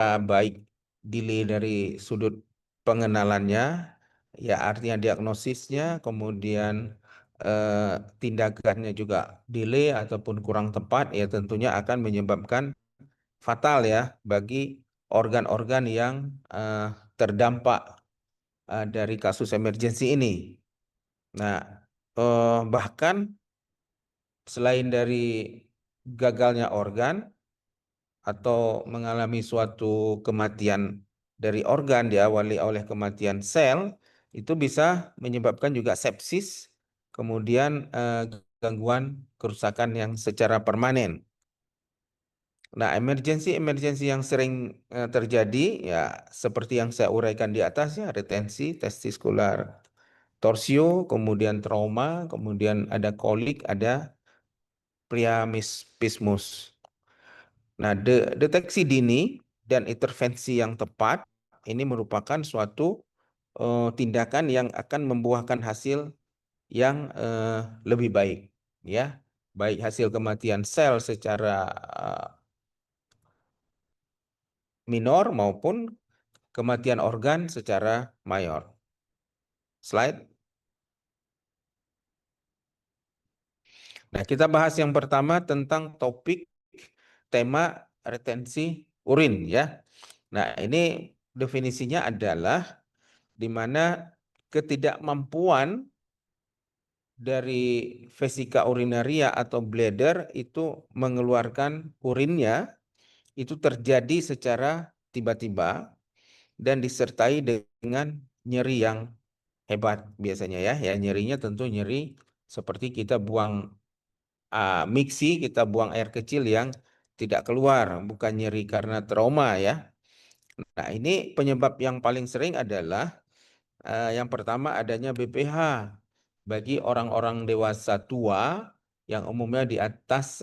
baik delay dari sudut pengenalannya, ya artinya diagnosisnya, kemudian tindakannya juga delay ataupun kurang tepat, ya tentunya akan menyebabkan fatal ya bagi organ-organ yang terdampak dari kasus emergensi ini. Nah, bahkan selain dari gagalnya organ atau mengalami suatu kematian dari organ diawali oleh kematian sel, itu bisa menyebabkan juga sepsis, kemudian gangguan kerusakan yang secara permanen. Nah, emergensi yang sering terjadi ya seperti yang saya uraikan di atas ya, retensi testiskular torsio, kemudian trauma, kemudian ada kolik, ada priapismus. Nah, deteksi dini dan intervensi yang tepat ini merupakan suatu tindakan yang akan membuahkan hasil yang lebih baik, ya, baik hasil kematian sel secara minor maupun kematian organ secara mayor. Slide. Nah, kita bahas yang pertama tentang topik tema retensi urin ya. Nah, ini definisinya adalah di mana ketidakmampuan dari vesika urinaria atau bladder itu mengeluarkan urinnya itu terjadi secara tiba-tiba dan disertai dengan nyeri yang hebat biasanya ya. Ya nyerinya tentu nyeri seperti kita buang mixi, kita buang air kecil yang tidak keluar, bukan nyeri karena trauma ya. Nah, ini penyebab yang paling sering adalah yang pertama adanya BPH bagi orang-orang dewasa tua yang umumnya di atas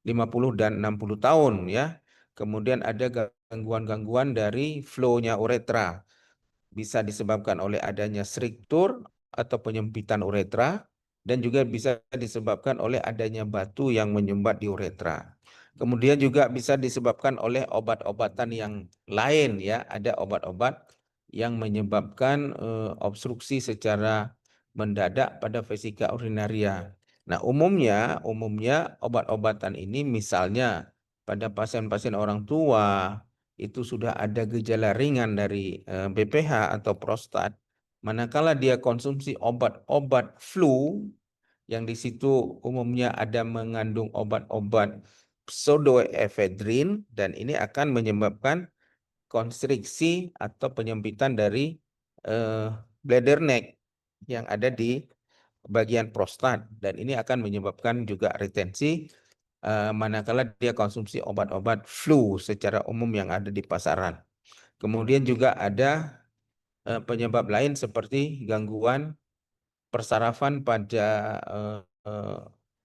50 dan 60 tahun ya. Kemudian ada gangguan-gangguan dari flow-nya uretra. Bisa disebabkan oleh adanya striktur atau penyempitan uretra dan juga bisa disebabkan oleh adanya batu yang menyumbat di uretra. Kemudian juga bisa disebabkan oleh obat-obatan yang lain ya, ada obat-obat yang menyebabkan obstruksi secara mendadak pada vesika urinaria. Nah, umumnya obat-obatan ini misalnya pada pasien-pasien orang tua itu sudah ada gejala ringan dari BPH atau prostat, manakala dia konsumsi obat-obat flu yang di situ umumnya ada mengandung obat-obat pseudoephedrine dan ini akan menyebabkan konstriksi atau penyempitan dari bladder neck yang ada di bagian prostat dan ini akan menyebabkan juga retensi manakala dia konsumsi obat-obat flu secara umum yang ada di pasaran. Kemudian juga ada penyebab lain seperti gangguan persarafan pada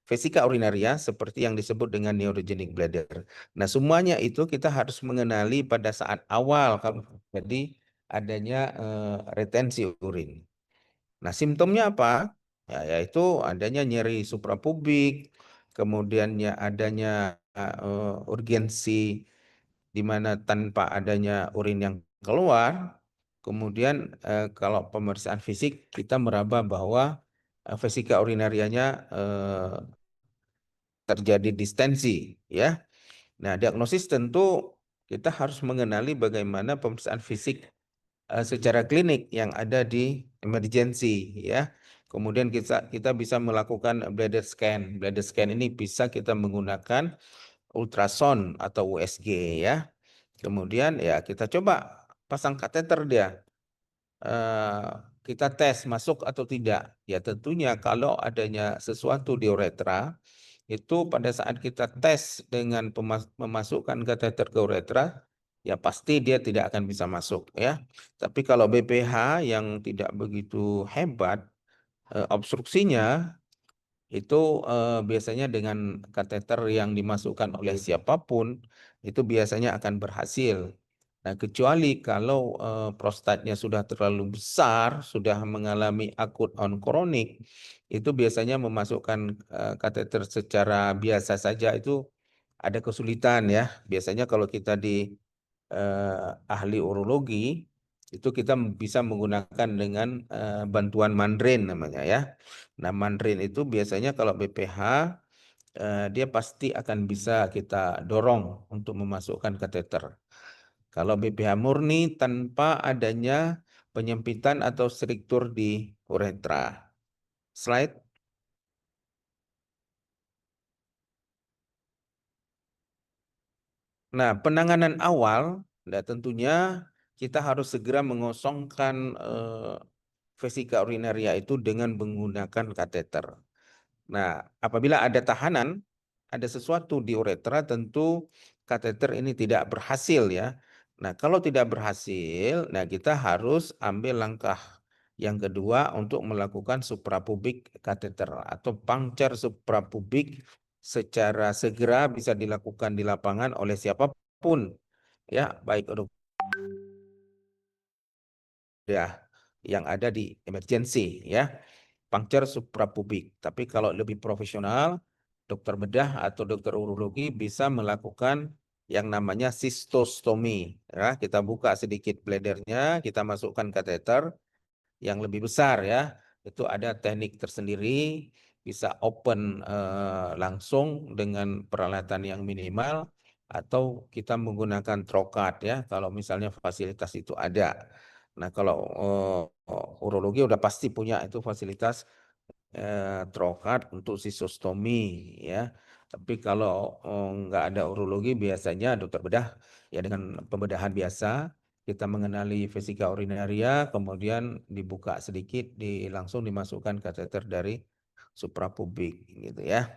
vesika urinaria seperti yang disebut dengan neurogenic bladder. Nah, semuanya itu kita harus mengenali pada saat awal kalau jadi adanya retensi urin. Nah, simptomnya apa? Ya, yaitu adanya nyeri suprapubik, kemudiannya adanya urgensi di mana tanpa adanya urin yang keluar, kemudian kalau pemeriksaan fisik kita meraba bahwa vesika urinarianya terjadi distensi, ya. Nah, diagnosis tentu kita harus mengenali bagaimana pemeriksaan fisik secara klinik yang ada di emergency ya. Kemudian kita bisa melakukan bladder scan. Bladder scan ini bisa kita menggunakan ultrasound atau USG ya. Kemudian ya kita coba pasang kateter dia. Kita tes masuk atau tidak. Ya tentunya kalau adanya sesuatu di uretra itu pada saat kita tes dengan memasukkan kateter ke uretra ya pasti dia tidak akan bisa masuk ya. Tapi kalau BPH yang tidak begitu hebat obstruksinya itu biasanya dengan kateter yang dimasukkan oleh siapapun itu biasanya akan berhasil. Nah, kecuali kalau prostatnya sudah terlalu besar, sudah mengalami akut on kronik, itu biasanya memasukkan kateter secara biasa saja itu ada kesulitan ya. Biasanya kalau kita di ahli urologi itu kita bisa menggunakan dengan bantuan mandrin namanya ya. Nah, mandrin itu biasanya kalau BPH dia pasti akan bisa kita dorong untuk memasukkan kateter. Kalau BPH murni tanpa adanya penyempitan atau struktur di uretra. Slide. Nah, penanganan awal, nah tentunya kita harus segera mengosongkan vesika urinaria itu dengan menggunakan kateter. Nah, apabila ada tahanan, ada sesuatu di uretra, tentu kateter ini tidak berhasil ya. Nah, kalau tidak berhasil, nah kita harus ambil langkah yang kedua untuk melakukan suprapubik kateter atau puncture suprapubik secara segera bisa dilakukan di lapangan oleh siapapun ya, baik dokter ya yang ada di emergency ya. Puncture suprapubik. Tapi kalau lebih profesional, dokter bedah atau dokter urologi bisa melakukan yang namanya sistostomi. Ya, kita buka sedikit bladernya, kita masukkan kateter yang lebih besar ya. Itu ada teknik tersendiri, bisa open langsung dengan peralatan yang minimal atau kita menggunakan trokat ya kalau misalnya fasilitas itu ada. Nah, kalau urologi udah pasti punya itu fasilitas trokat untuk sistostomi ya. Tapi kalau nggak ada urologi biasanya dokter bedah ya dengan pembedahan biasa kita mengenali vesika urinaria kemudian dibuka sedikit langsung dimasukkan kateter dari suprapubik gitu ya.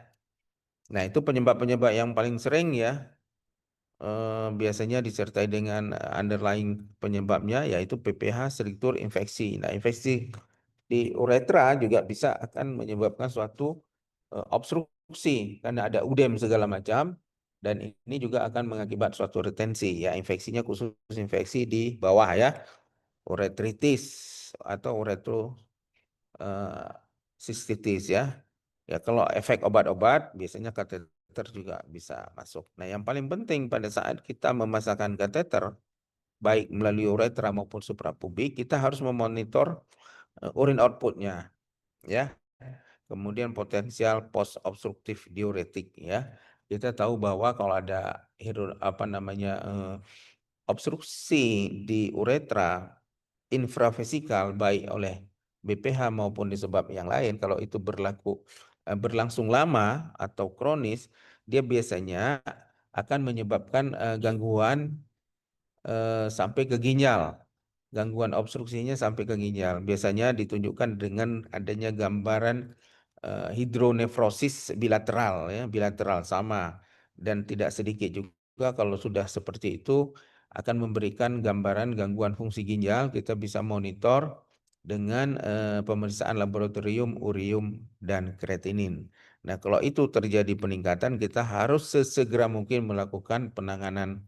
Nah, itu penyebab-penyebab yang paling sering ya biasanya disertai dengan underlying penyebabnya yaitu PPH struktur infeksi. Nah, infeksi di uretra juga bisa akan menyebabkan suatu obstruksi karena ada udem segala macam dan ini juga akan mengakibat suatu retensi ya infeksinya khusus infeksi di bawah ya uretritis atau sistitis ya. Ya kalau efek obat-obat biasanya kateter juga bisa masuk. Nah, yang paling penting pada saat kita memasangkan kateter baik melalui uretra maupun suprapubik kita harus memonitor urin outputnya ya. Kemudian potensial post obstruktif diuretik ya. Kita tahu bahwa kalau ada apa namanya obstruksi di uretra infravesikal baik oleh BPH maupun disebab yang lain kalau itu berlangsung lama atau kronis dia biasanya akan menyebabkan gangguan sampai ke ginjal. Gangguan obstruksinya sampai ke ginjal. Biasanya ditunjukkan dengan adanya gambaran hidronefrosis bilateral ya, bilateral sama dan tidak sedikit juga kalau sudah seperti itu akan memberikan gambaran gangguan fungsi ginjal. Kita bisa monitor dengan pemeriksaan laboratorium urium dan kreatinin. Nah, kalau itu terjadi peningkatan, kita harus sesegera mungkin melakukan penanganan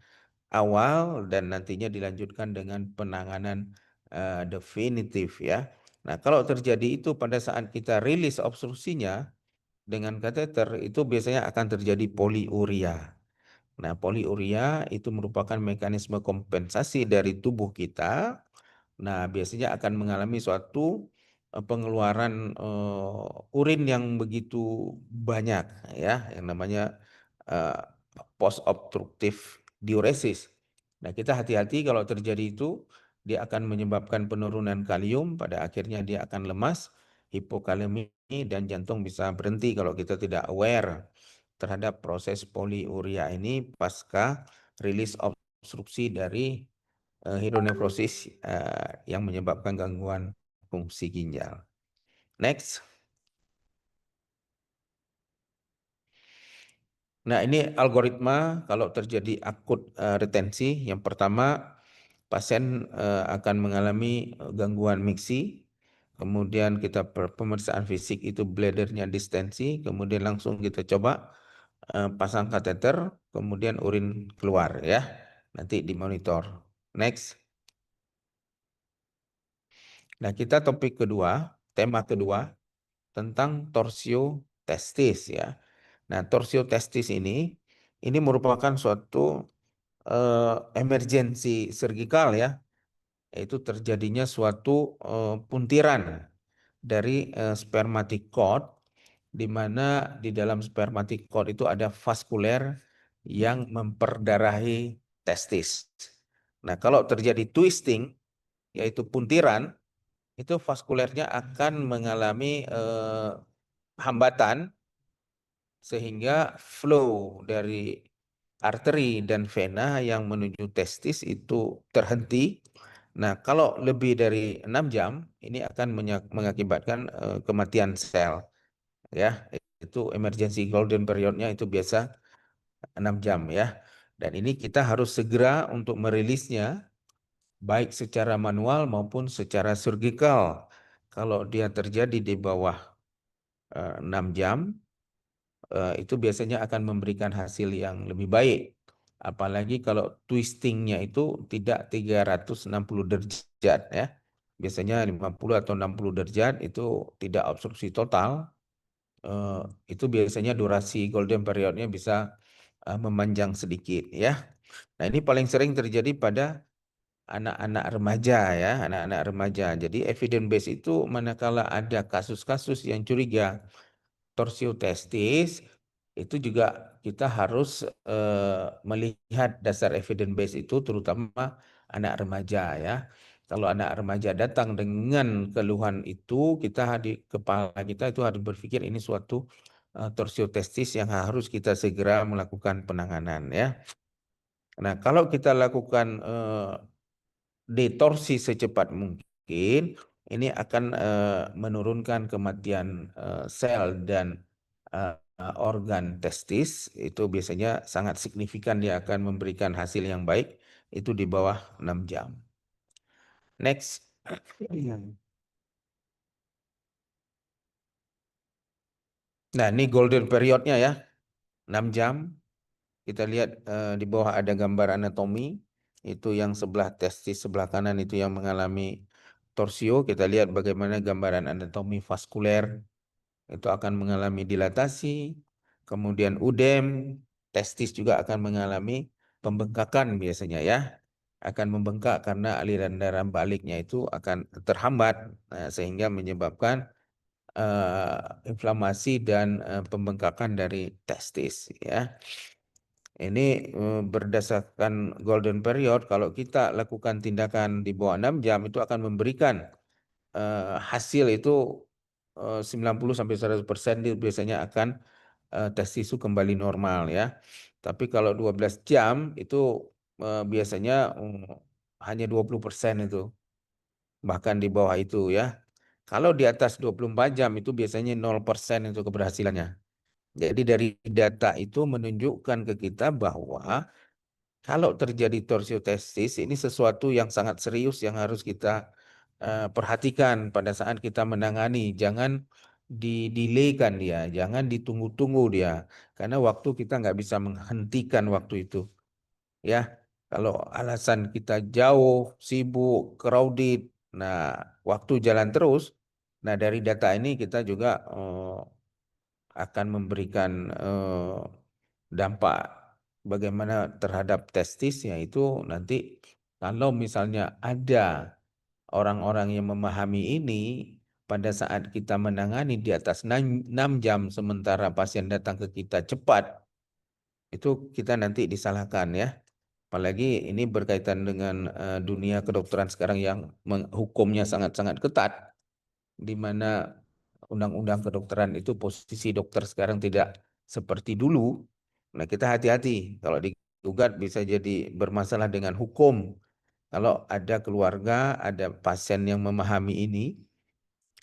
awal dan nantinya dilanjutkan dengan penanganan definitif ya. Nah, kalau terjadi itu pada saat kita rilis obstruksinya dengan kateter itu biasanya akan terjadi poliuria. Nah, poliuria itu merupakan mekanisme kompensasi dari tubuh kita. Nah, biasanya akan mengalami suatu pengeluaran urin yang begitu banyak ya, yang namanya uh, post obstruktif diuresis. Nah, kita hati-hati kalau terjadi itu, dia akan menyebabkan penurunan kalium, pada akhirnya dia akan lemas, hipokalemi, dan jantung bisa berhenti kalau kita tidak aware terhadap proses poliuria ini pasca rilis obstruksi dari hidronefrosis yang menyebabkan gangguan fungsi ginjal. Next. Nah, ini algoritma kalau terjadi akut retensi. Yang pertama, pasien akan mengalami gangguan miksi. Kemudian kita pemeriksaan fisik itu bladernya distensi. Kemudian langsung kita coba pasang kateter. Kemudian urin keluar ya. Nanti dimonitor. Next. Nah, kita topik kedua, tema kedua tentang torsio testis ya. Nah, torsio testis ini ini merupakan suatu emergensi surgikal ya, yaitu terjadinya suatu puntiran dari spermatic cord, di mana di dalam spermatic cord itu ada vaskuler yang memperdarahi testis. Nah, kalau terjadi twisting, yaitu puntiran, itu vaskulernya akan mengalami hambatan sehingga flow dari arteri dan vena yang menuju testis itu terhenti. Nah, kalau lebih dari 6 jam, ini akan mengakibatkan kematian sel. Ya, itu emergency golden periodnya itu biasa 6 jam ya. Dan ini kita harus segera untuk merilisnya, baik secara manual maupun secara surgikal. Kalau dia terjadi di bawah 6 jam, itu biasanya akan memberikan hasil yang lebih baik. Apalagi kalau twistingnya itu tidak 360 derajat ya. Biasanya 50 atau 60 derajat itu tidak obstruksi total. Itu biasanya durasi golden periodnya bisa memanjang sedikit ya. Nah, ini paling sering terjadi pada anak-anak remaja ya, anak-anak remaja. Jadi evidence base itu manakala ada kasus-kasus yang curiga torsiotestis, itu juga kita harus melihat dasar evidence base itu, terutama anak remaja ya. Kalau anak remaja datang dengan keluhan itu, kita di kepala kita itu harus berpikir ini suatu torsiotestis yang harus kita segera melakukan penanganan ya. Nah, kalau kita lakukan detorsi secepat mungkin, ini akan menurunkan kematian sel dan organ testis. Itu biasanya sangat signifikan, dia akan memberikan hasil yang baik itu di bawah 6 jam. Next. Nah, ini golden periodnya ya, 6 jam. Kita lihat di bawah ada gambar anatomi. Itu yang sebelah testis sebelah kanan itu yang mengalami torsio. Kita lihat bagaimana gambaran anatomi vaskuler. Itu akan mengalami dilatasi. Kemudian udem, testis juga akan mengalami pembengkakan biasanya ya. Akan membengkak karena aliran darah baliknya itu akan terhambat. Nah, sehingga menyebabkan inflamasi dan pembengkakan dari testis ya. Ini berdasarkan golden period, kalau kita lakukan tindakan di bawah 6 jam itu akan memberikan hasil itu 90-100% dia biasanya akan testis itu kembali normal ya. Tapi kalau 12 jam itu biasanya hanya 20% itu. Bahkan di bawah itu ya. Kalau di atas 24 jam itu biasanya 0% itu keberhasilannya. Jadi dari data itu menunjukkan ke kita bahwa kalau terjadi torsiotestis ini sesuatu yang sangat serius yang harus kita perhatikan pada saat kita menangani. Jangan didelaykan dia, jangan ditunggu-tunggu dia, karena waktu kita nggak bisa menghentikan waktu itu. Ya, kalau alasan kita jauh, sibuk, crowded, nah waktu jalan terus. Nah, dari data ini kita juga akan memberikan dampak bagaimana terhadap testis, yaitu nanti kalau misalnya ada orang-orang yang memahami ini pada saat kita menangani di atas 6 jam sementara pasien datang ke kita cepat, itu kita nanti disalahkan ya. Apalagi ini berkaitan dengan dunia kedokteran sekarang yang hukumnya sangat-sangat ketat, di mana undang-undang kedokteran itu posisi dokter sekarang tidak seperti dulu. Nah, kita hati-hati kalau digugat bisa jadi bermasalah dengan hukum. Kalau ada keluarga, ada pasien yang memahami ini,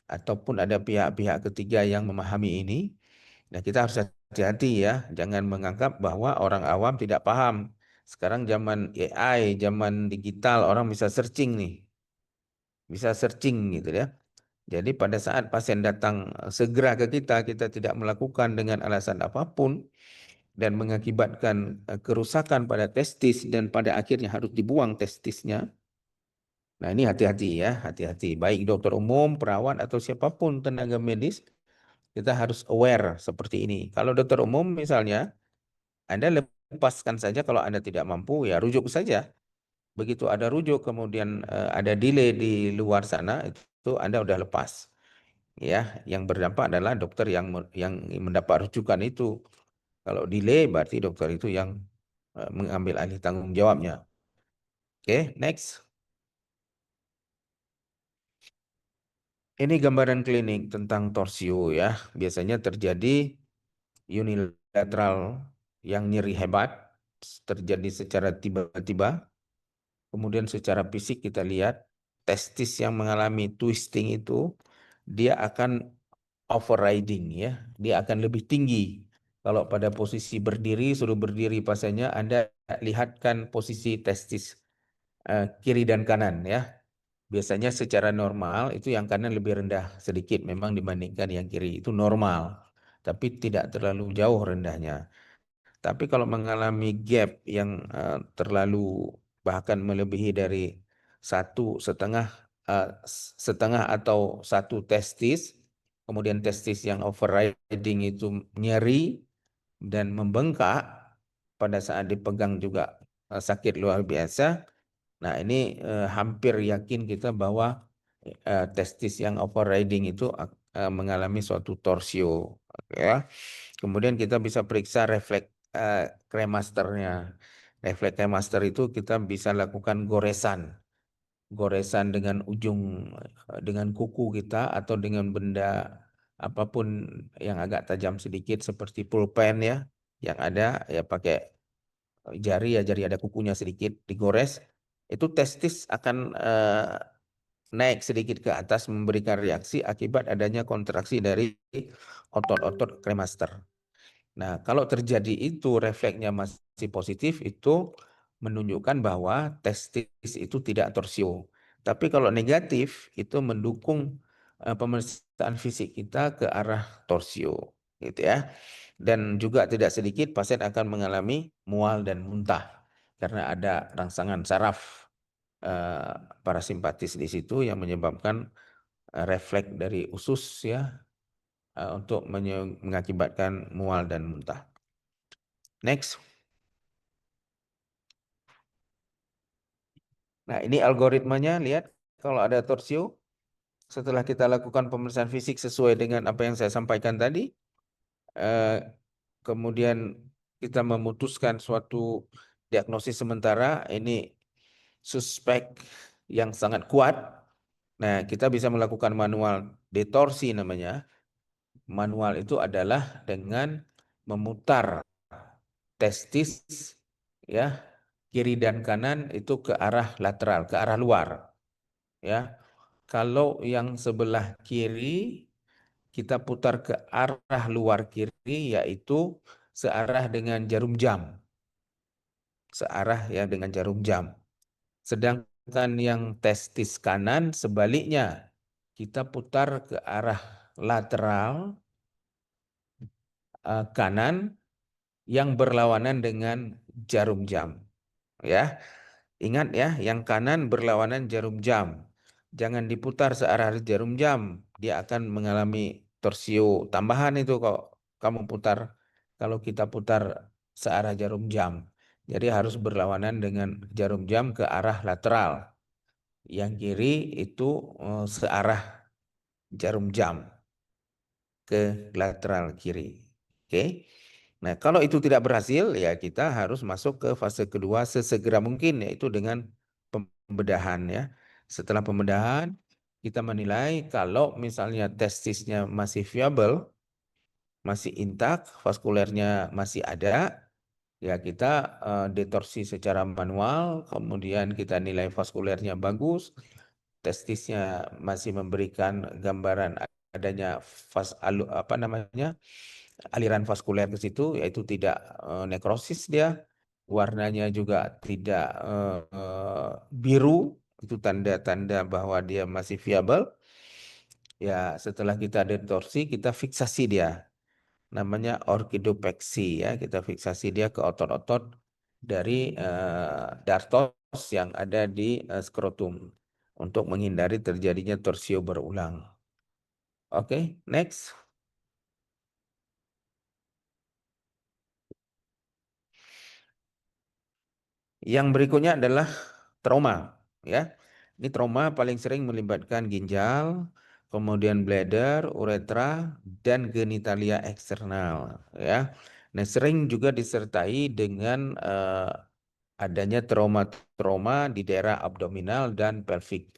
ataupun ada pihak-pihak ketiga yang memahami ini, nah kita harus hati-hati ya, jangan menganggap bahwa orang awam tidak paham. Sekarang zaman AI, zaman digital, orang bisa searching nih, bisa searching gitu ya. Jadi pada saat pasien datang segera ke kita, kita tidak melakukan dengan alasan apapun dan mengakibatkan kerusakan pada testis dan pada akhirnya harus dibuang testisnya. Nah, ini hati-hati ya, hati-hati. Baik dokter umum, perawat atau siapapun tenaga medis, kita harus aware seperti ini. Kalau dokter umum misalnya, Anda lepaskan saja kalau Anda tidak mampu, ya rujuk saja. Begitu ada rujuk, kemudian ada delay di luar sana, itu Anda udah lepas. Ya, yang berdampak adalah dokter yang mendapat rujukan itu. Kalau delay berarti dokter itu yang mengambil alih tanggung jawabnya. Oke, next. Ini gambaran klinik tentang torsio ya. Biasanya terjadi unilateral yang nyeri hebat, terjadi secara tiba-tiba. Kemudian secara fisik kita lihat testis yang mengalami twisting itu dia akan overriding ya, dia akan lebih tinggi. Kalau pada posisi berdiri, suruh berdiri pasiennya, Anda lihatkan posisi testis kiri dan kanan ya. Biasanya secara normal itu yang kanan lebih rendah sedikit memang dibandingkan yang kiri, itu normal. Tapi tidak terlalu jauh rendahnya. Tapi kalau mengalami gap yang terlalu bahkan melebihi dari setengah atau satu testis, kemudian testis yang overriding itu nyeri dan membengkak pada saat dipegang juga sakit luar biasa. Nah, ini hampir yakin kita bahwa testis yang overriding itu mengalami suatu torsio, ya. Kemudian kita bisa periksa refleks kremasternya. Refleks kremaster itu kita bisa lakukan goresan dengan dengan kuku kita atau dengan benda apapun yang agak tajam sedikit seperti pulpen ya, yang ada ya pakai jari ya, jari ada kukunya sedikit digores, itu testis akan naik sedikit ke atas memberikan reaksi akibat adanya kontraksi dari otot-otot kremaster. Nah, kalau terjadi itu refleksnya masih positif, itu menunjukkan bahwa testis itu tidak torsio. Tapi kalau negatif itu mendukung pemeriksaan fisik kita ke arah torsio, gitu ya. Dan juga tidak sedikit pasien akan mengalami mual dan muntah karena ada rangsangan saraf eh, parasimpatis di situ yang menyebabkan refleks dari usus ya untuk mengakibatkan mual dan muntah. Next. Nah, ini algoritmanya, lihat kalau ada torsio, setelah kita lakukan pemeriksaan fisik sesuai dengan apa yang saya sampaikan tadi, eh, kemudian kita memutuskan suatu diagnosis sementara, ini suspek yang sangat kuat. Nah, kita bisa melakukan manual detorsi namanya. Manual itu adalah dengan memutar testis ya, kiri dan kanan itu ke arah lateral, ke arah luar. Ya, kalau yang sebelah kiri kita putar ke arah luar kiri, yaitu searah dengan jarum jam, searah ya dengan jarum jam. Sedangkan yang testis kanan sebaliknya, kita putar ke arah lateral kanan yang berlawanan dengan jarum jam. Ya, ingat ya, yang kanan berlawanan jarum jam. Jangan diputar searah jarum jam, dia akan mengalami torsio tambahan itu kok kamu putar. Kalau kita putar searah jarum jam, jadi harus berlawanan dengan jarum jam ke arah lateral. Yang kiri itu searah jarum jam ke lateral kiri. Oke. Nah, kalau itu tidak berhasil, ya kita harus masuk ke fase kedua sesegera mungkin, yaitu dengan pembedahan ya. Setelah pembedahan, kita menilai kalau misalnya testisnya masih viable, masih intak, vaskulernya masih ada, ya kita detorsi secara manual, kemudian kita nilai vaskulernya bagus, testisnya masih memberikan gambaran adanya aliran vaskuler ke situ, yaitu tidak nekrosis dia, warnanya juga tidak biru, itu tanda-tanda bahwa dia masih viable. Ya, setelah kita detorsi, kita fiksasi dia, namanya orkidopeksi ya, kita fiksasi dia ke otot-otot dari dartos yang ada di skrotum untuk menghindari terjadinya torsio berulang. Oke, next. Yang berikutnya adalah trauma, ya. Ini trauma paling sering melibatkan ginjal, kemudian bladder, uretra, dan genitalia eksternal, ya. Nah, sering juga disertai dengan adanya trauma-trauma di daerah abdominal dan pelvic.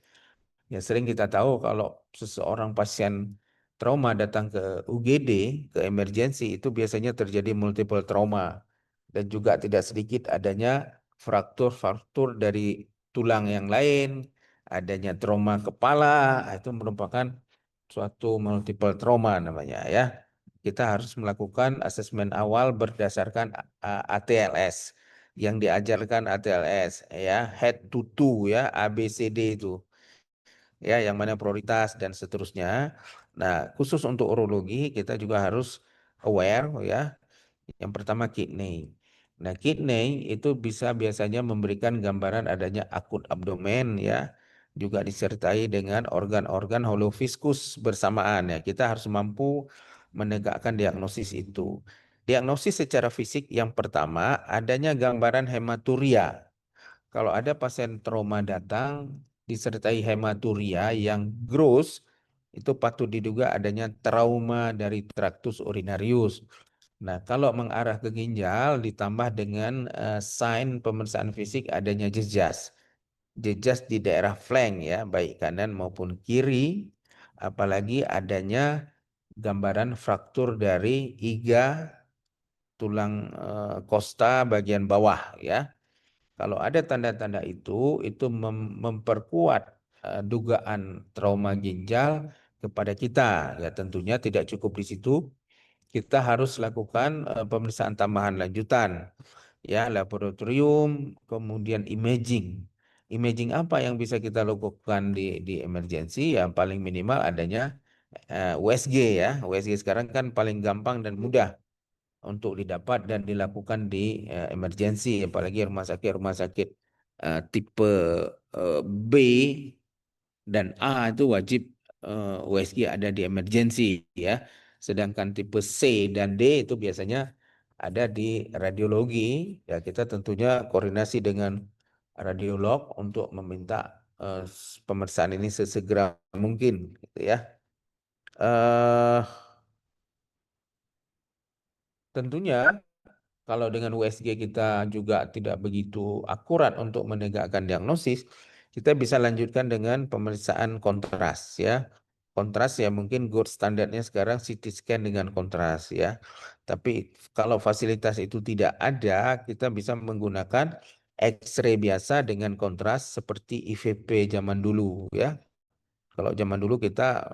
Ya, sering kita tahu kalau seseorang pasien trauma datang ke UGD, ke emergensi, itu biasanya terjadi multiple trauma. Dan juga tidak sedikit adanya fraktur-fraktur dari tulang yang lain, adanya trauma kepala, itu merupakan suatu multiple trauma namanya, ya. Kita harus melakukan asesmen awal berdasarkan ATLS. Yang diajarkan ATLS, ya, head to toe, ya, ABCD itu, ya, yang mana prioritas dan seterusnya. Nah, khusus untuk urologi kita juga harus aware, ya. Yang pertama kidney. Nah, kidney itu bisa biasanya memberikan gambaran adanya akut abdomen, ya. Juga disertai dengan organ-organ holoviskus bersamaan, ya. Kita harus mampu menegakkan diagnosis itu. Diagnosis secara fisik yang pertama adanya gambaran hematuria. Kalau ada pasien trauma datang disertai hematuria yang gross, itu patut diduga adanya trauma dari traktus urinarius. Nah, kalau mengarah ke ginjal ditambah dengan sign pemeriksaan fisik adanya jejas. Jejas di daerah flank, ya, baik kanan maupun kiri, apalagi adanya gambaran fraktur dari iga tulang kosta bagian bawah, ya. Kalau ada tanda-tanda itu memperkuat dugaan trauma ginjal kepada kita. Ya, tentunya tidak cukup di situ. Kita harus lakukan pemeriksaan tambahan lanjutan, ya, laboratorium, kemudian imaging. Imaging apa yang bisa kita lakukan di emergensi? Yang paling minimal adanya USG, ya. USG sekarang kan paling gampang dan mudah untuk didapat dan dilakukan di emergensi, apalagi rumah sakit tipe B dan A itu wajib USG ada di emergensi, ya. Sedangkan tipe C dan D itu biasanya ada di radiologi, ya. Kita tentunya koordinasi dengan radiolog untuk meminta pemeriksaan ini sesegera mungkin, gitu, ya. Eh Tentunya kalau dengan USG kita juga tidak begitu akurat untuk menegakkan diagnosis, kita bisa lanjutkan dengan pemeriksaan kontras, ya. Kontras, ya, mungkin gold standarnya sekarang CT scan dengan kontras, ya. Tapi kalau fasilitas itu tidak ada, kita bisa menggunakan X-ray biasa dengan kontras seperti IVP zaman dulu, ya. Kalau zaman dulu kita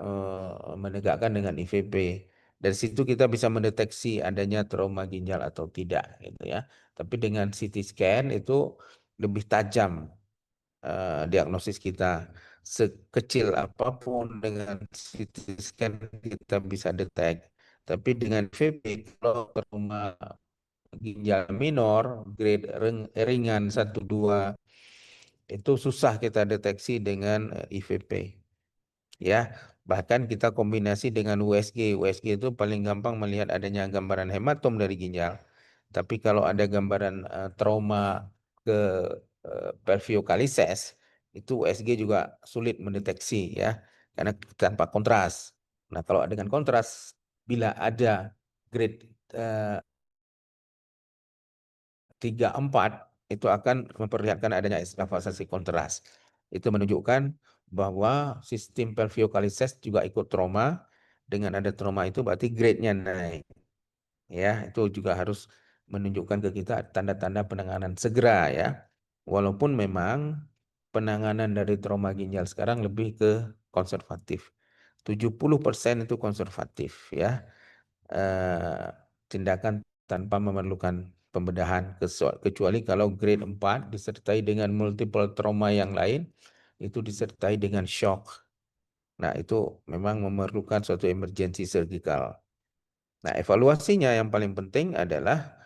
menegakkan dengan IVP. Dari situ kita bisa mendeteksi adanya trauma ginjal atau tidak, gitu, ya. Tapi dengan CT scan itu lebih tajam diagnosis kita. Sekecil apapun dengan CT scan kita bisa detek. Tapi dengan IVP kalau trauma ginjal minor, grade ringan 1-2 itu susah kita deteksi dengan IVP. Ya, bahkan kita kombinasi dengan USG. USG itu paling gampang melihat adanya gambaran hematom dari ginjal. Tapi kalau ada gambaran trauma ke pelviocalices, itu USG juga sulit mendeteksi, ya, karena tanpa kontras. Nah, kalau dengan kontras, bila ada grade 3-4, itu akan memperlihatkan adanya ekstravasasi kontras. Itu menunjukkan bahwa sistem pelviocalices juga ikut trauma. Dengan ada trauma itu berarti grade-nya naik. Ya, itu juga harus menunjukkan ke kita tanda-tanda penanganan segera, ya. Walaupun memang penanganan dari trauma ginjal sekarang lebih ke konservatif. 70% itu konservatif, ya. Tindakan tanpa memerlukan pembedahan, kecuali kalau grade 4 disertai dengan multiple trauma yang lain, itu disertai dengan shock. Nah, itu memang memerlukan suatu emergency surgical. Nah, evaluasinya yang paling penting adalah,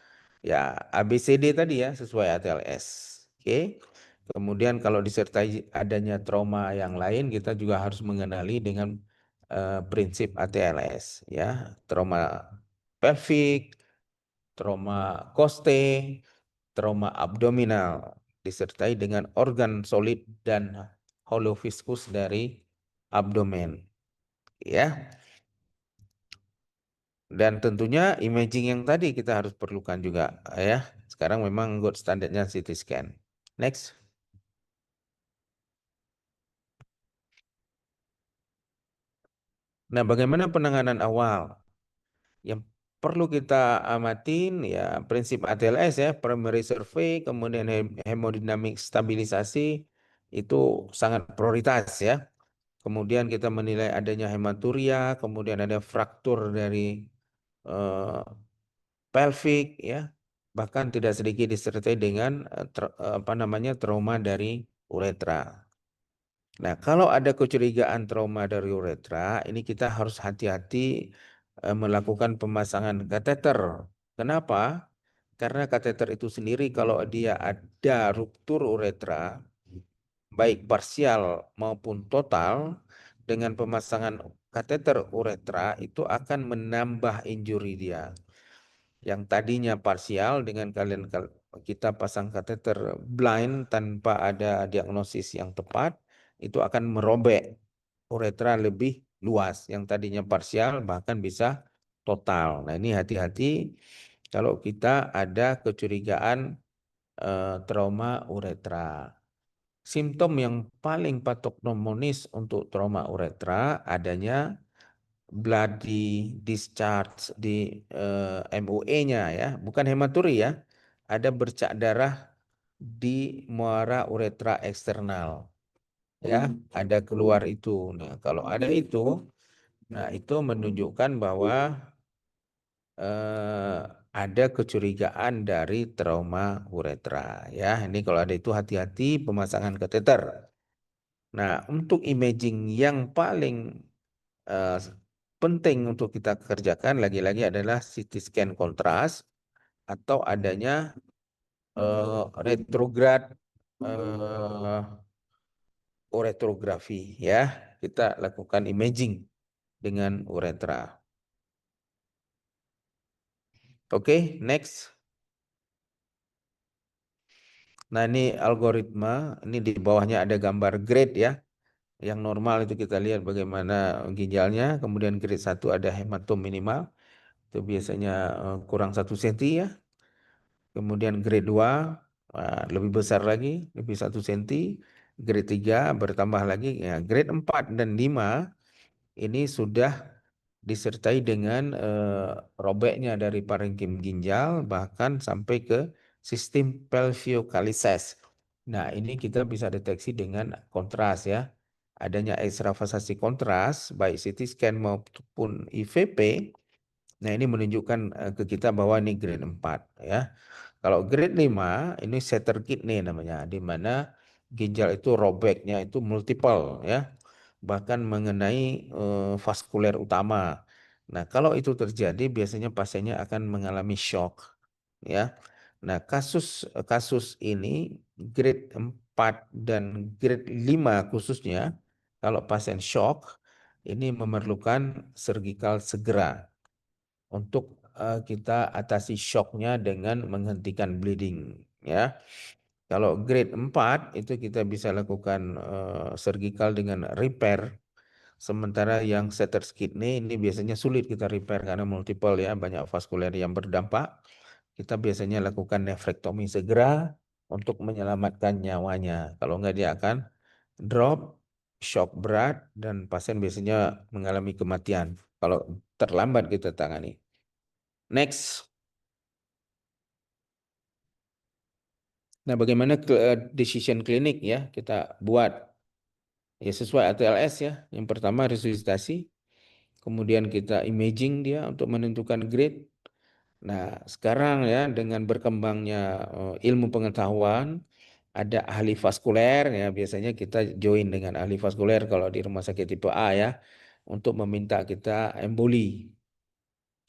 ya, ABCD tadi, ya, sesuai ATLS. Oke. Kemudian kalau disertai adanya trauma yang lain, kita juga harus mengenali dengan prinsip ATLS, ya. Trauma pelvic, trauma koste, trauma abdominal. disertai dengan organ solid dan hollow viscus dari abdomen. Ya. Dan tentunya imaging yang tadi kita harus perlukan juga ya. Sekarang memang gold standarnya CT scan. Next. Nah, bagaimana penanganan awal? Yang perlu kita amatin ya prinsip ATLS ya, primary survey, kemudian hemodinamik stabilisasi itu sangat prioritas ya. Kemudian kita menilai adanya hematuria, kemudian ada fraktur dari eh, pelvic ya. Bahkan tidak sedikit disertai dengan apa namanya trauma dari uretra. Nah, kalau ada kecurigaan trauma dari uretra, ini kita harus hati-hati melakukan pemasangan kateter. Kenapa? Karena kateter itu sendiri kalau dia ada ruptur uretra, baik parsial maupun total, dengan pemasangan kateter uretra itu akan menambah injuri dia. Yang tadinya parsial dengan kita pasang kateter blind tanpa ada diagnosis yang tepat, itu akan merobek uretra lebih luas. Yang tadinya parsial bahkan bisa total. Nah, ini hati-hati kalau kita ada kecurigaan trauma uretra. Simptom yang paling patognomonis untuk trauma uretra adanya bloody discharge di MUE-nya ya, bukan hematuri ya. Ada bercak darah di muara uretra eksternal. Ya, ada keluar itu. Nah, kalau ada itu, nah itu menunjukkan bahwa eh, ada kecurigaan dari trauma uretra ya. Ini kalau ada itu hati-hati pemasangan kateter. Nah, untuk imaging yang paling eh, penting untuk kita kerjakan lagi-lagi adalah CT scan kontras atau adanya retrograd eh, uretrografi ya. Kita lakukan imaging dengan uretra. Oke, next. Nah, ini algoritma, ini di bawahnya ada gambar grade ya. Yang normal itu kita lihat bagaimana ginjalnya, kemudian grade 1 ada hematom minimal, itu biasanya kurang 1 cm ya. Kemudian grade 2 lebih besar lagi, lebih 1 cm. Grade 3 bertambah lagi, ya grade 4 dan 5 ini sudah disertai dengan robeknya dari parenkim ginjal bahkan sampai ke sistem pelviocalices. Nah, ini kita bisa deteksi dengan kontras ya. Adanya ekstravasasi kontras baik CT scan maupun IVP. Nah, ini menunjukkan ke kita bahwa ini grade 4 ya. Kalau grade 5 ini setter kidney namanya, di mana ginjal itu robeknya itu multiple ya, bahkan mengenai vaskuler utama. Nah, kalau itu terjadi biasanya pasiennya akan mengalami shock ya. Nah, kasus kasus ini grade 4 dan grade 5 khususnya kalau pasien shock ini memerlukan surgical segera untuk kita atasi shocknya dengan menghentikan bleeding ya. Kalau grade 4 itu kita bisa lakukan surgical dengan repair. Sementara yang Setter's kidney ini biasanya sulit kita repair karena multiple ya, banyak vaskuler yang berdampak. Kita biasanya lakukan nefrektomi segera untuk menyelamatkan nyawanya. Kalau enggak dia akan drop, shock berat, dan pasien biasanya mengalami kematian kalau terlambat kita tangani. Next. Nah, bagaimana decision klinik ya kita buat ya sesuai ATLS ya. Yang pertama resusitasi, kemudian kita imaging dia untuk menentukan grade. Nah, sekarang ya dengan berkembangnya ilmu pengetahuan, ada ahli vaskuler ya, biasanya kita join dengan ahli vaskuler kalau di rumah sakit tipe A ya, untuk meminta kita emboli.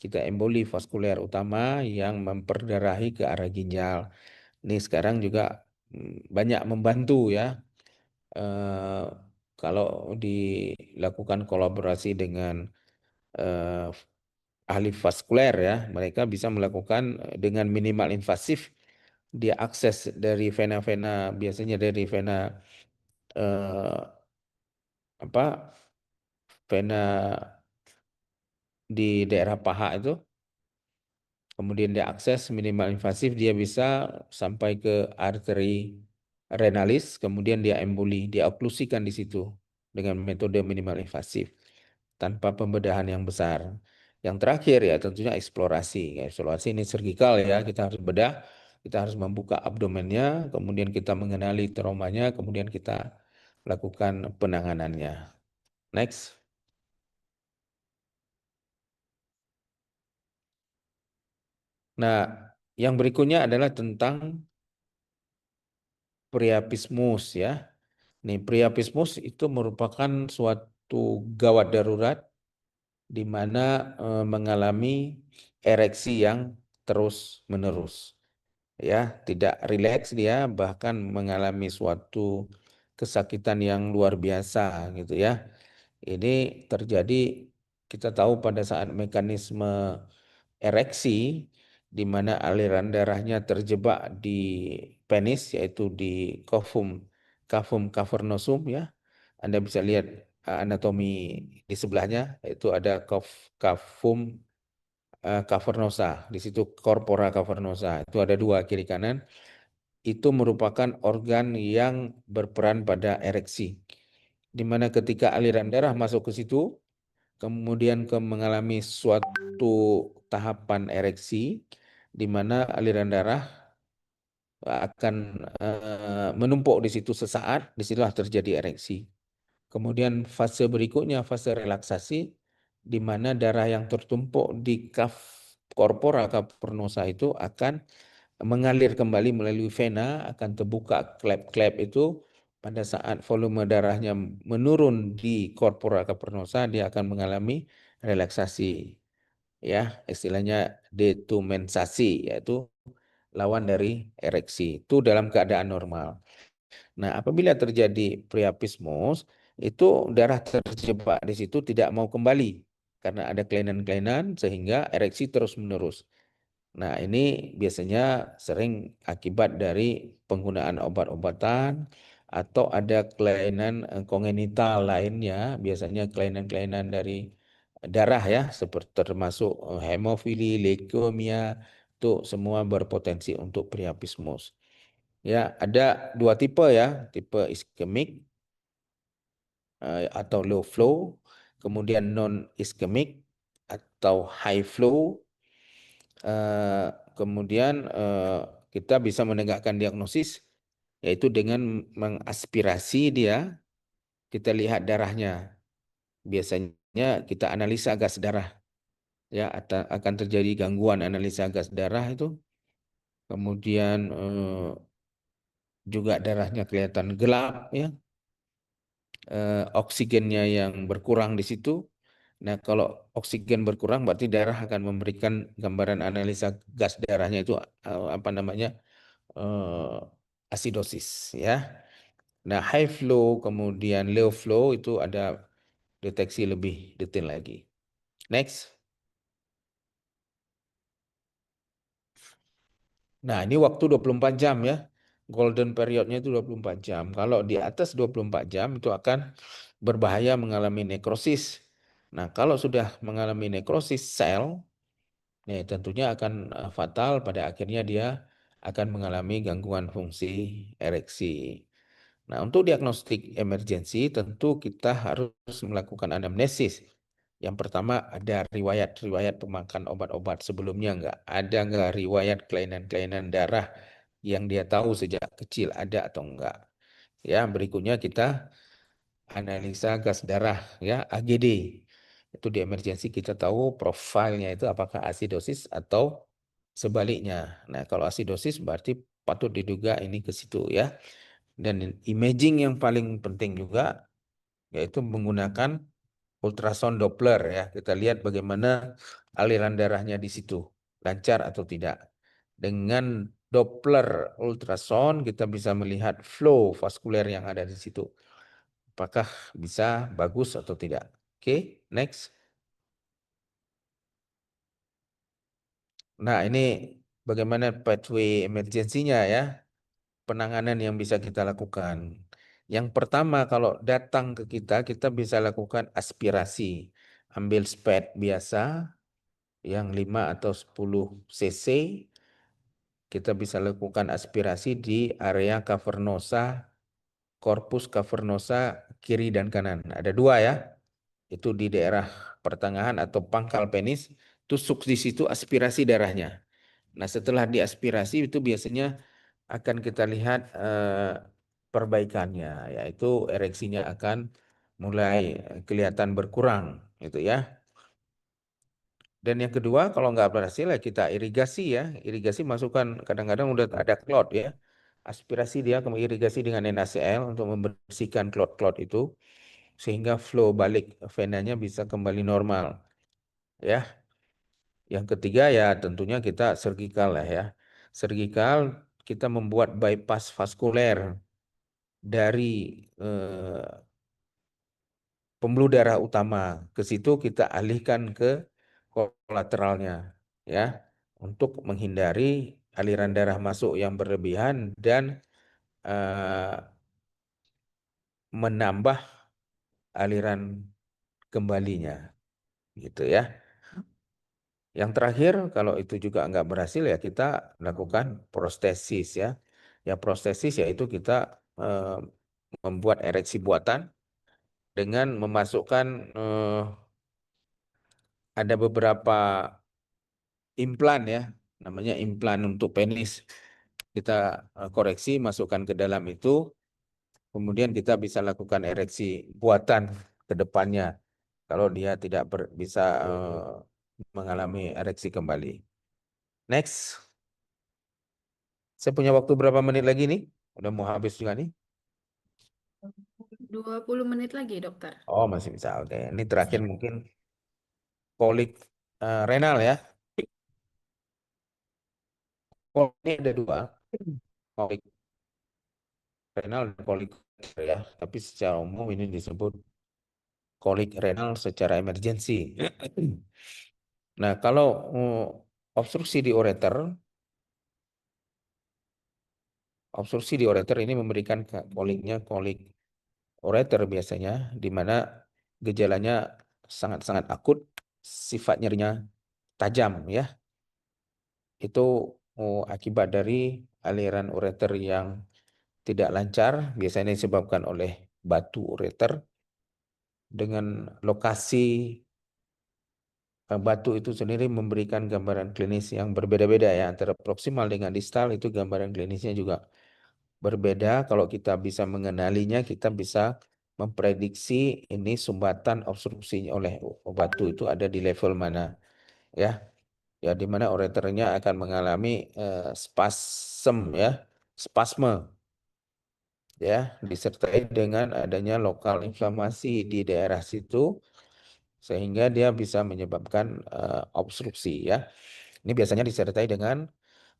Kita emboli vaskuler utama yang memperdarahi ke arah ginjal. Ini sekarang juga banyak membantu ya. Eh, Kalau dilakukan kolaborasi dengan eh, ahli vaskuler ya, mereka bisa melakukan dengan minimal invasif dia akses dari vena-vena, biasanya dari vena eh, apa vena di daerah paha itu, kemudian dia akses minimal invasif, dia bisa sampai ke arteri renalis, kemudian dia emboli, dia oklusikan di situ dengan metode minimal invasif tanpa pembedahan yang besar. Yang terakhir ya tentunya eksplorasi. Eksplorasi ini sergikal ya, kita harus bedah, kita harus membuka abdomennya, kemudian kita mengenali traumanya, kemudian kita lakukan penanganannya. Next. Nah, yang berikutnya adalah tentang priapismus ya. Nih, priapismus itu merupakan suatu gawat darurat di mana mengalami ereksi yang terus-menerus. Ya, tidak rileks dia, bahkan mengalami suatu kesakitan yang luar biasa gitu ya. Ini terjadi, kita tahu pada saat mekanisme ereksi di mana aliran darahnya terjebak di penis, yaitu di cavum cavum cavernosum ya. Anda bisa lihat anatomi di sebelahnya, yaitu ada cavum cavernosa, di situ corpora cavernosa. Itu ada dua kiri kanan. Itu merupakan organ yang berperan pada ereksi. Di mana ketika aliran darah masuk ke situ, kemudian mengalami suatu tahapan ereksi, di mana aliran darah akan menumpuk di situ sesaat, disitulah terjadi ereksi. Kemudian fase berikutnya, fase relaksasi, di mana darah yang tertumpuk di corpora cavernosa itu akan mengalir kembali melalui vena, akan terbuka klep-klep itu. Pada saat volume darahnya menurun di corpora cavernosa, dia akan mengalami relaksasi. Ya, istilahnya detumensasi, yaitu lawan dari ereksi. Itu dalam keadaan normal. Nah, apabila terjadi priapismus, itu darah terjebak di situ tidak mau kembali karena ada kelainan-kelainan sehingga ereksi terus-menerus. Nah, ini biasanya sering akibat dari penggunaan obat-obatan atau ada kelainan kongenital lainnya, biasanya kelainan-kelainan dari darah ya, seperti termasuk hemofili, leukemia, itu semua berpotensi untuk priapismus. Ya, ada dua tipe ya, tipe iskemik atau low flow, kemudian non iskemik atau high flow. Eh, Kemudian kita bisa menegakkan diagnosis yaitu dengan mengaspirasi dia, kita lihat darahnya. Biasanya kita analisa gas darah ya, akan terjadi gangguan analisa gas darah itu. Kemudian juga darahnya kelihatan gelap ya, oksigennya yang berkurang di situ. Nah, kalau oksigen berkurang berarti darah akan memberikan gambaran analisa gas darahnya itu apa namanya? Asidosis ya. Nah, high flow kemudian low flow itu ada deteksi lebih detail lagi. Next. Nah, ini waktu 24 jam ya. Golden periodnya itu 24 jam. Kalau di atas 24 jam itu akan berbahaya mengalami nekrosis. Nah, kalau sudah mengalami nekrosis sel, ya tentunya akan fatal, pada akhirnya dia akan mengalami gangguan fungsi ereksi. Nah, untuk diagnostik emergensi tentu kita harus melakukan anamnesis. Yang pertama, ada riwayat-riwayat pemakan obat-obat sebelumnya enggak? Ada enggak riwayat kelainan-kelainan darah yang dia tahu sejak kecil, ada atau enggak? Ya, berikutnya kita analisa gas darah ya, AGD. Itu di emergensi kita tahu profilnya itu apakah asidosis atau sebaliknya. Nah, kalau asidosis berarti patut diduga ini ke situ ya. Dan imaging yang paling penting juga yaitu menggunakan ultrasound Doppler ya. Kita lihat bagaimana aliran darahnya di situ, lancar atau tidak. Dengan Doppler ultrasound kita bisa melihat flow vaskuler yang ada di situ. Apakah bisa bagus atau tidak. Oke, next. Nah, ini bagaimana pathway emergensinya ya, penanganan yang bisa kita lakukan. Yang pertama kalau datang ke kita, kita bisa lakukan aspirasi. Ambil spad biasa yang 5 atau 10 cc, kita bisa lakukan aspirasi di area cavernosa, corpus cavernosa kiri dan kanan. Ada dua ya, itu di daerah pertengahan atau pangkal penis, tusuk di situ aspirasi darahnya. Nah setelah diaspirasi itu biasanya akan kita lihat perbaikannya, yaitu ereksinya akan mulai kelihatan berkurang, gitu ya. Dan yang kedua, kalau nggak berhasil ya kita irigasi ya. Irigasi masukkan, kadang-kadang udah ada clot ya. Aspirasi dia ke irigasi dengan NaCl untuk membersihkan clot-clot itu sehingga flow balik venanya bisa kembali normal ya. Yang ketiga ya tentunya kita surgical lah ya. Surgical kita membuat bypass vaskuler dari pembuluh darah utama ke situ, kita alihkan ke kolateralnya ya, untuk menghindari aliran darah masuk yang berlebihan dan menambah aliran kembalinya gitu ya. Yang terakhir kalau itu juga nggak berhasil ya kita lakukan prostesis ya. Ya prostesis yaitu kita eh, membuat ereksi buatan dengan memasukkan ada beberapa implan ya, namanya implan untuk penis. Kita koreksi, masukkan ke dalam itu, kemudian kita bisa lakukan ereksi buatan ke depannya kalau dia tidak bisa mengalami ereksi kembali. Next, saya punya waktu berapa menit lagi nih? Udah mau habis juga nih. 20 menit lagi, dokter. Oh, masih bisa. Oke, ini terakhir mungkin kolik renal ya. Kolik ini ada dua, kolik renal dan kolik ya. Tapi secara umum ini disebut kolik renal secara emergensi. Nah, kalau obstruksi di ureter ini memberikan koliknya kolik ureter biasanya, di mana gejalanya sangat-sangat akut, sifat nyerinya tajam ya. Itu akibat dari aliran ureter yang tidak lancar, biasanya disebabkan oleh batu ureter dengan lokasi batu itu sendiri memberikan gambaran klinis yang berbeda-beda ya, antara proksimal dengan distal itu gambaran klinisnya juga berbeda. Kalau kita bisa mengenalinya, kita bisa memprediksi ini sumbatan obstruksi oleh batu itu ada di level mana ya. Ya di mana ureternya akan mengalami spasm ya, spasme ya, disertai dengan adanya lokal inflamasi di daerah situ sehingga dia bisa menyebabkan obstruksi ya. Ini biasanya disertai dengan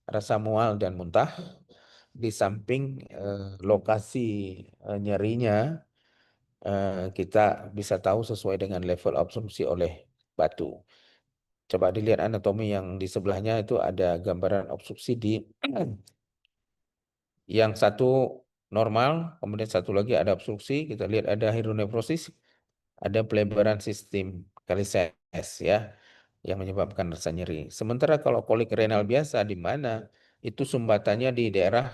rasa mual dan muntah. Di samping lokasi nyerinya, kita bisa tahu sesuai dengan level obstruksi oleh batu. Coba dilihat anatomi yang di sebelahnya itu ada gambaran obstruksi di yang satu normal, kemudian satu lagi ada obstruksi. Kita lihat ada hidronefrosis, ada pelebaran sistem kalises ya, yang menyebabkan rasa nyeri. Sementara kalau kolik renal biasa di mana itu sumbatannya di daerah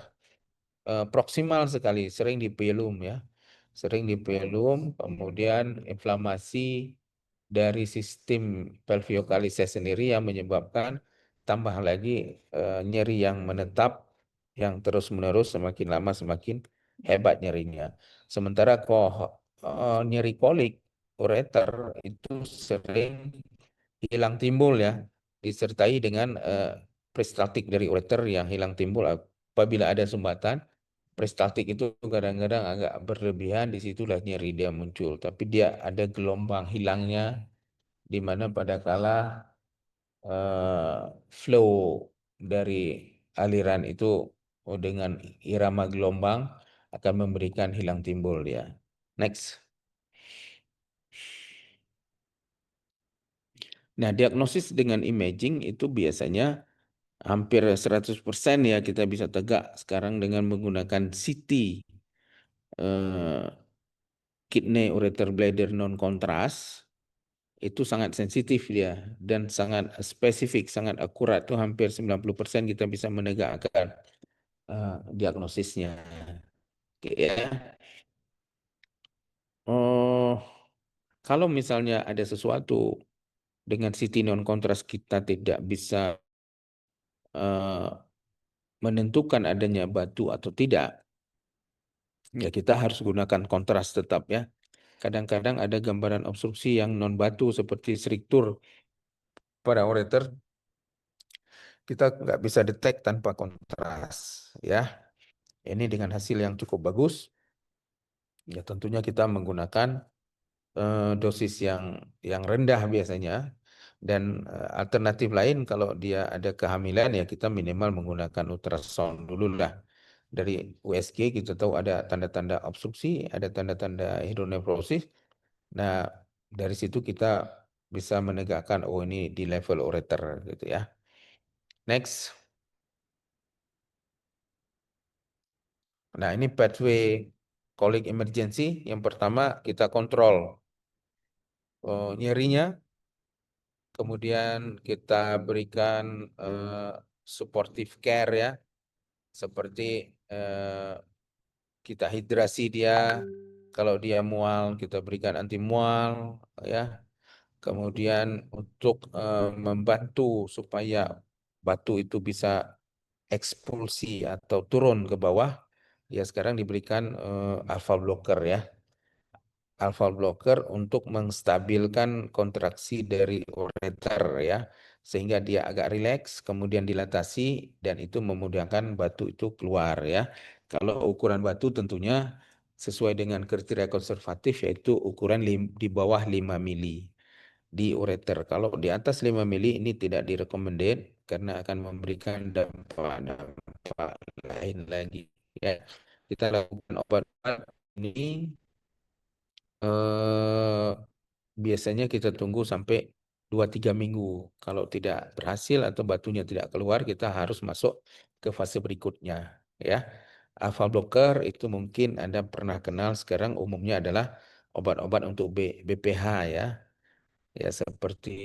proksimal sekali, sering di pilum ya. Sering di pilum, kemudian inflamasi dari sistem pelviokalises sendiri yang menyebabkan tambah lagi nyeri yang menetap, yang terus-menerus semakin lama semakin hebat nyerinya. Sementara nyeri kolik ureter itu sering hilang timbul ya, disertai dengan peristaltik dari ureter yang hilang timbul apabila ada sumbatan. Peristaltik itu kadang-kadang agak berlebihan, disitulah nyeri dia muncul. Tapi dia ada gelombang hilangnya, di mana pada kala flow dari aliran itu dengan irama gelombang akan memberikan hilang timbul dia. Next. Nah, diagnosis dengan imaging itu biasanya hampir 100% ya kita bisa tegak sekarang dengan menggunakan CT, eh, kidney ureter bladder non kontras. Itu sangat sensitif dia dan sangat spesifik, sangat akurat tuh hampir 90% kita bisa menegakkan diagnosisnya. Oke ya. Oh, kalau misalnya ada sesuatu dengan CT non kontras kita tidak bisa eh, menentukan adanya batu atau tidak, ya kita harus gunakan kontras tetap ya. Kadang-kadang ada gambaran obstruksi yang non batu seperti struktur pada ureter kita nggak bisa detek tanpa kontras ya. Ini dengan hasil yang cukup bagus. Ya tentunya kita menggunakan dosis yang rendah biasanya dan alternatif lain kalau dia ada kehamilan ya kita minimal menggunakan ultrasound dulu lah. Dari USG kita tahu ada tanda-tanda obstruksi, ada tanda-tanda hidronefrosis. Nah, dari situ kita bisa menegakkan oh ini di level ureter gitu ya. Next. Nah, ini pathway colic emergency. Yang pertama kita kontrol nyerinya, kemudian kita berikan supportive care ya, seperti eh, kita hidrasi dia. Kalau dia mual, kita berikan anti mual ya. Kemudian untuk membantu supaya batu itu bisa ekspulsi atau turun ke bawah, ya sekarang diberikan alpha blocker ya. Alpha blocker untuk menstabilkan kontraksi dari ureter ya, sehingga dia agak rileks, kemudian dilatasi dan itu memudahkan batu itu keluar ya. Kalau ukuran batu tentunya sesuai dengan kriteria konservatif yaitu ukuran di bawah 5 mili di ureter. Kalau di atas 5 mili ini tidak direkomendasi karena akan memberikan dampak lain lagi ya. Kita lakukan obat ini eh, biasanya kita tunggu sampai 2-3 minggu. Kalau tidak berhasil atau batunya tidak keluar, kita harus masuk ke fase berikutnya. Ya, alpha blocker itu mungkin Anda pernah kenal sekarang umumnya adalah obat-obat untuk BPH ya. Ya seperti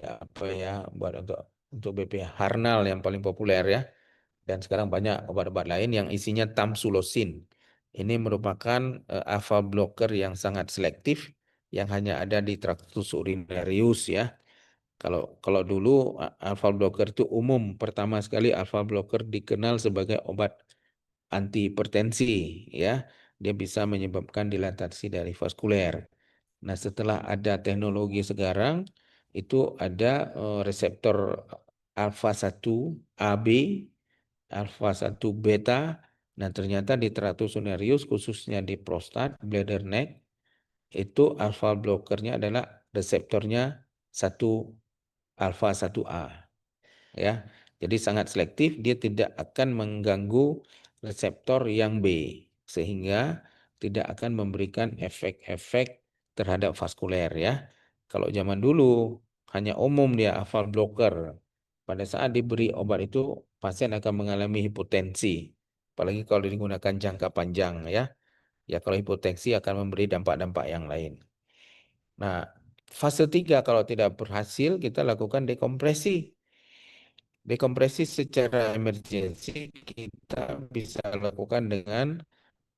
apa ya, obat untuk BPH Harnal yang paling populer ya. Dan sekarang banyak obat-obat lain yang isinya tamsulosin. Ini merupakan alpha blocker yang sangat selektif yang hanya ada di traktus urinarius ya. Kalau dulu alpha blocker itu umum. Pertama sekali alpha blocker dikenal sebagai obat antihipertensi ya. Dia bisa menyebabkan dilatasi dari vaskuler. Nah, setelah ada teknologi sekarang itu ada reseptor alpha 1 AB, alpha 1 beta. Nah, ternyata di tratus sunarius khususnya di prostat, bladder neck itu alpha blockernya adalah reseptornya 1 alpha 1A ya. Jadi sangat selektif, dia tidak akan mengganggu reseptor yang B sehingga tidak akan memberikan efek-efek terhadap vaskuler ya. Kalau zaman dulu hanya umum dia alpha blocker. Pada saat diberi obat itu pasien akan mengalami hipotensi. Apalagi kalau digunakan jangka panjang ya. Ya kalau hipotensi akan memberi dampak-dampak yang lain. Nah, fase 3 kalau tidak berhasil kita lakukan dekompresi. Dekompresi secara emergensi kita bisa lakukan dengan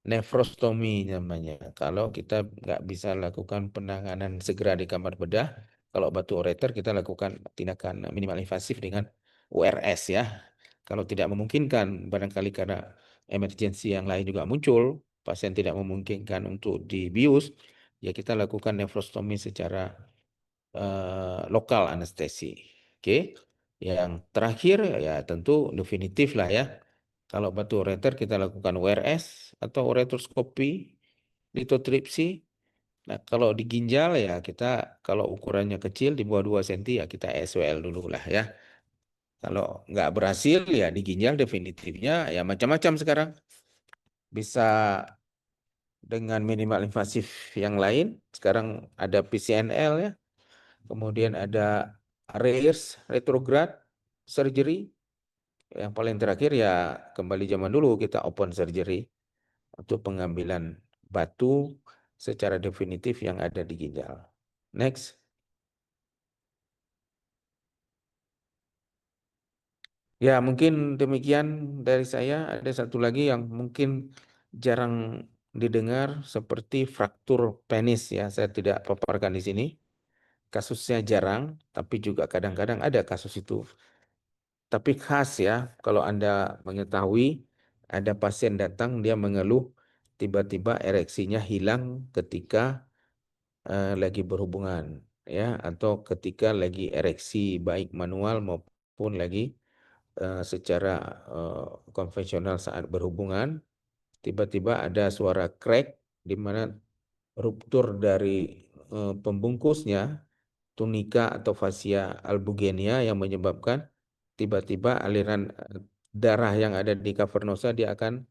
nefrostomi namanya. Kalau kita nggak bisa lakukan penanganan segera di kamar bedah, kalau batu ureter kita lakukan tindakan minimal invasif dengan URS ya. Kalau tidak memungkinkan, barangkali karena emergensi yang lain juga muncul, pasien tidak memungkinkan untuk dibius, ya kita lakukan nefrostomi secara lokal anestesi. Oke. Yang terakhir ya tentu definitif lah ya. Kalau batu ureter kita lakukan URS atau uretroskopi, litotripsi. Nah, kalau di ginjal ya kita kalau ukurannya kecil di bawah 2 cm ya kita SWL dulu lah ya. Kalau nggak berhasil ya di ginjal definitifnya ya macam-macam sekarang. Bisa dengan minimal invasif yang lain. Sekarang ada PCNL ya. Kemudian ada retrograde surgery Yang paling terakhir ya kembali zaman dulu kita open surgery untuk pengambilan batu secara definitif yang ada di ginjal. Next. Ya, mungkin demikian dari saya. Ada satu lagi yang mungkin jarang didengar seperti fraktur penis ya. Saya tidak paparkan di sini. Kasusnya jarang, tapi juga kadang-kadang ada kasus itu. Tapi khas ya, kalau Anda mengetahui ada pasien datang dia mengeluh tiba-tiba ereksinya hilang ketika lagi berhubungan ya, atau ketika lagi ereksi baik manual maupun lagi secara konvensional saat berhubungan, tiba-tiba ada suara crack di mana ruptur dari pembungkusnya, tunika atau fascia albugenia yang menyebabkan tiba-tiba aliran darah yang ada di cavernosa dia akan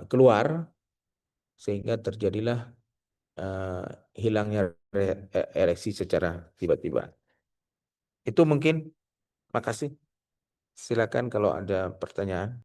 keluar sehingga terjadilah hilangnya ereksi secara tiba-tiba. Itu mungkin, makasih. Silakan kalau ada pertanyaan.